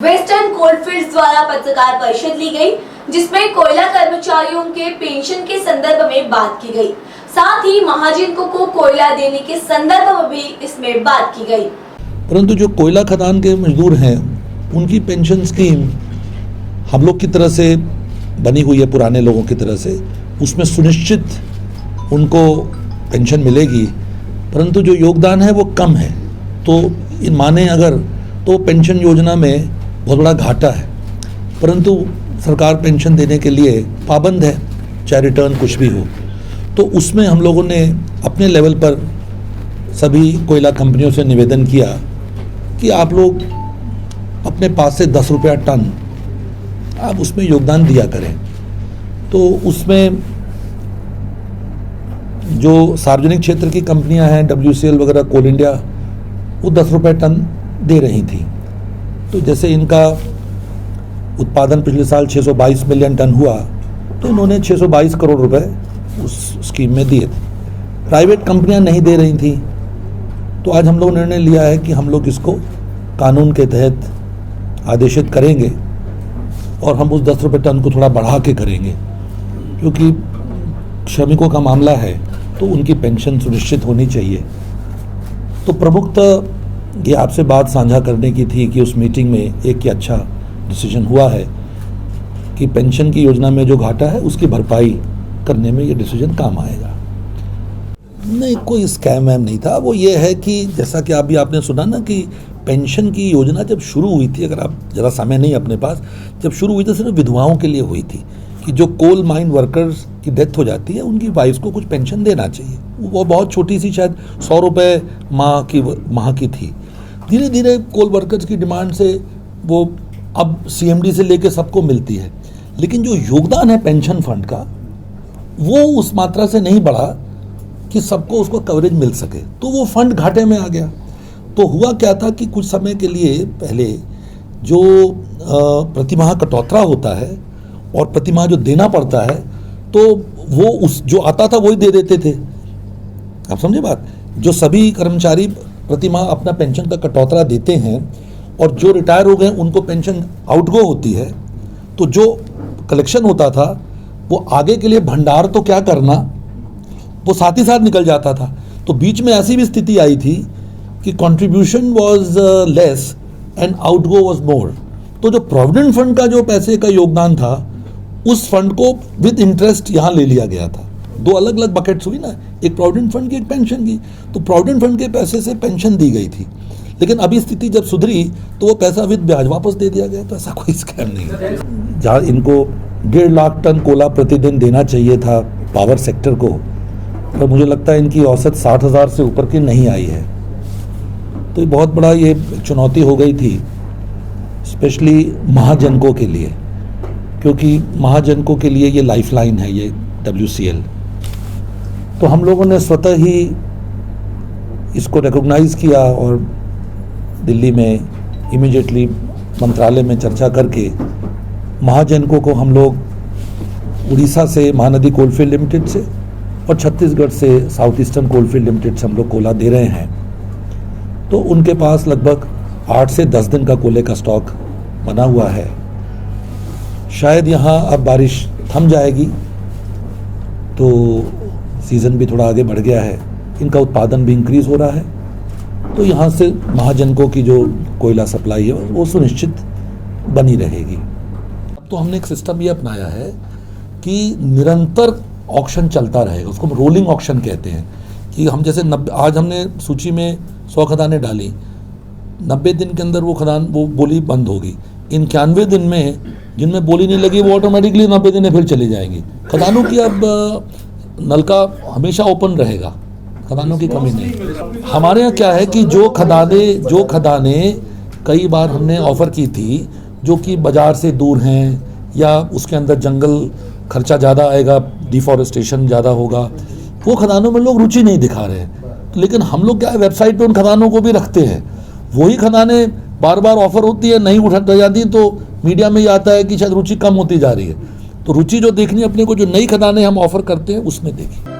Western coalfields द्वारा पत्रकार परिषद ली गई, जिसमें कोयला कर्मचारियों के पेंशन के संदर्भ में बात की गई। साथ ही महाजनों को कोयला देने के संदर्भ में भी इसमें बात की गई। परंतु जो कोयला खदान के मजदूर हैं, उनकी पेंशन स्कीम हम लोग की तरह से बनी हुई है, पुराने लोगों की तरह से। उसमें सुनिश्चित उनको पेंशन मिलेगी, परंतु जो योगदान है वो कम है। तो इन माने अगर तो पेंशन योजना में बहुत बड़ा घाटा है, परंतु सरकार पेंशन देने के लिए पाबंद है, चाहे रिटर्न कुछ भी हो। तो उसमें हम लोगों ने अपने लेवल पर सभी कोयला कंपनियों से निवेदन किया कि आप लोग अपने पास से 10 रुपया टन आप उसमें योगदान दिया करें। तो उसमें जो सार्वजनिक क्षेत्र की कंपनियां हैं, WCL वगैरह, कोल इंडिया, वो 10 रुपये टन दे रही थी। तो जैसे इनका उत्पादन पिछले साल 622 मिलियन टन हुआ, तो इन्होंने 622 करोड़ रुपए उस स्कीम में दिए थे। प्राइवेट कंपनियां नहीं दे रही थी। तो आज हम लोग निर्णय लिया है कि हम लोग इसको कानून के तहत आदेशित करेंगे और हम उस 10 रुपये टन को थोड़ा बढ़ा के करेंगे, क्योंकि श्रमिकों का मामला है तो उनकी पेंशन सुनिश्चित होनी चाहिए। तो प्रमुखतः ये आपसे बात साझा करने की थी कि उस मीटिंग में एक ही अच्छा डिसीजन हुआ है कि पेंशन की योजना में जो घाटा है उसकी भरपाई करने में ये डिसीजन काम आएगा। नहीं, कोई स्कैम वैम नहीं था। वो ये है कि जैसा कि अभी आपने सुना ना कि पेंशन की योजना जब शुरू हुई थी, अगर आप ज़रा समय नहीं अपने पास, जब शुरू हुई तो सिर्फ विधवाओं के लिए हुई थी कि जो कोल माइन वर्कर्स की डेथ हो जाती है, उनकी वाइफ को कुछ पेंशन देना चाहिए। वो बहुत छोटी सी, शायद 100 रुपये माह की थी। धीरे धीरे कोल वर्कर्स की डिमांड से वो अब CMD से लेके सबको मिलती है, लेकिन जो योगदान है पेंशन फंड का, वो उस मात्रा से नहीं बढ़ा कि सबको उसको कवरेज मिल सके। तो वो फंड घाटे में आ गया। तो हुआ क्या था कि कुछ समय के लिए पहले जो प्रतिमाह कटौतरा होता है और प्रतिमाह जो देना पड़ता है, तो वो उस जो आता था वही दे देते थे। आप समझे बात? जो सभी कर्मचारी प्रतिमाह अपना पेंशन का कटौतरा देते हैं और जो रिटायर हो गए उनको पेंशन आउटगो होती है, तो जो कलेक्शन होता था वो आगे के लिए भंडार तो क्या करना, वो साथ ही साथ निकल जाता था। तो बीच में ऐसी भी स्थिति आई थी कि contribution was less and outgo was more. तो जो प्रोविडेंट फंड का जो पैसे का योगदान था, उस फंड को विद इंटरेस्ट यहाँ ले लिया गया था। दो अलग अलग बकेट्स हुई ना, एक प्रोविडेंट फंड की, एक पेंशन की। तो प्रोविडेंट फंड के पैसे से पेंशन दी गई थी, लेकिन अभी स्थिति जब सुधरी तो वो पैसा विद ब्याज वापस दे दिया गया। तो ऐसा कोई स्कैम नहीं है। जहाँ इनको 1.5 लाख टन कोला प्रतिदिन देना चाहिए था पावर सेक्टर को, पर मुझे लगता है इनकी औसत 60,000 से ऊपर की नहीं आई है। तो बहुत बड़ा ये चुनौती हो गई थी, स्पेशली महाजनकों के लिए, क्योंकि महाजनकों के लिए ये लाइफलाइन है, ये WCL। तो हम लोगों ने स्वतः ही इसको रिकॉग्नाइज किया और दिल्ली में इमीडिएटली मंत्रालय में चर्चा करके महाजनकों को हम लोग उड़ीसा से महानदी कोलफील्ड लिमिटेड से और छत्तीसगढ़ से साउथ ईस्टर्न कोलफील्ड लिमिटेड से हम लोग कोयला दे रहे हैं। तो उनके पास लगभग 8 से 10 दिन का कोयले का स्टॉक बना हुआ है। शायद यहाँ अब बारिश थम जाएगी तो सीज़न भी थोड़ा आगे बढ़ गया है, इनका उत्पादन भी इंक्रीज हो रहा है। तो यहाँ से महाजनकों की जो कोयला सप्लाई है वो सुनिश्चित बनी रहेगी। अब तो हमने एक सिस्टम ये अपनाया है कि निरंतर ऑक्शन चलता रहेगा। उसको हम रोलिंग ऑक्शन कहते हैं कि हम जैसे आज हमने सूची में 100 खदानें डाली, 90 दिन के अंदर वो खदान, वो बोली बंद होगी। 91 दिन में जिनमें बोली नहीं लगी वो ऑटोमेटिकली 90 दिन में फिर चली जाएंगी। खदानों की अब नलका हमेशा ओपन रहेगा, खदानों की कमी नहीं। हमारे यहाँ क्या है कि जो खदानें कई बार हमने ऑफर की थी, जो कि बाजार से दूर हैं या उसके अंदर जंगल खर्चा ज़्यादा आएगा, डिफॉरेस्टेशन ज़्यादा होगा, वो खदानों में लोग रुचि नहीं दिखा रहे हैं। लेकिन हम लोग क्या है, वेबसाइट पे उन खदानों को भी रखते हैं। वही खदानें बार बार ऑफर होती है, नहीं उठा जाती, तो मीडिया में ये आता है कि शायद रुचि कम होती जा रही है। तो रुचि जो देखनी अपने को, जो नई खदानें हम ऑफर करते हैं उसमें देखिए।